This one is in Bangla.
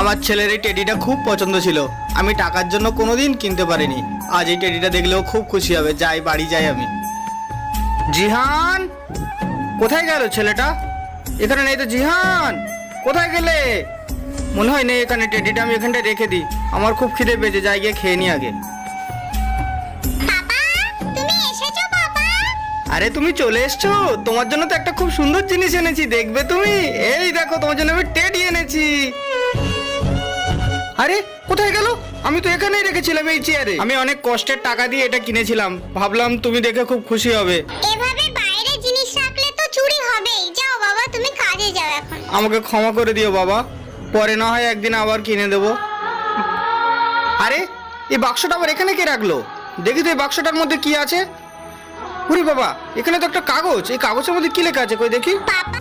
আমার ছেলের এই টেডিটা খুব পছন্দ ছিল, আমি টাকার জন্য কোনোদিন কিনতে পারিনি। আজ এই টেডিটা দেখলেও খুব খুশি হবে। যাই, বাড়ি যাই আমি। জিহান, কোথায় গেল ছেলেটা? এখানে নেই তো। জিহান, কোথায় গেলে? মনে হয় নেই এখানে। টেডিটা আমি এখানটায় রেখে দিই, আমার খুব খিদে পেয়েছে। যাই, গিয়ে খেয়ে নি আগে। আরে তুমি চলে এসছো? তোমার জন্য তো একটা খুব সুন্দর জিনিস এনেছি, দেখবে তুমি। এই দেখো, তোমার জন্য আমি টেডি এনেছি। আরে কোথায় গেল? আমি তো এখানেই রেখেছিলাম, এই চেয়ারে। আমি অনেক কষ্টের টাকা দিয়ে এটা কিনেছিলাম, ভাবলাম তুমি দেখে খুব খুশি হবে। এভাবে বাইরে জিনিস রাখলে তো চুরি হবেই। যাও বাবা, তুমি কাজে যাও এখন। আমাকে ক্ষমা করে দিও বাবা, পরে না হয় একদিন আবার কিনে দেবো। আরে এই বাক্সটা আবার এখানে কে রাখলো? দেখি তো এই বাক্সটার মধ্যে কি আছে। ওরে বাবা, এখানে তো একটা কাগজ। এই কাগজের মধ্যে কি লেখা আছে? কই দেখি। পাপা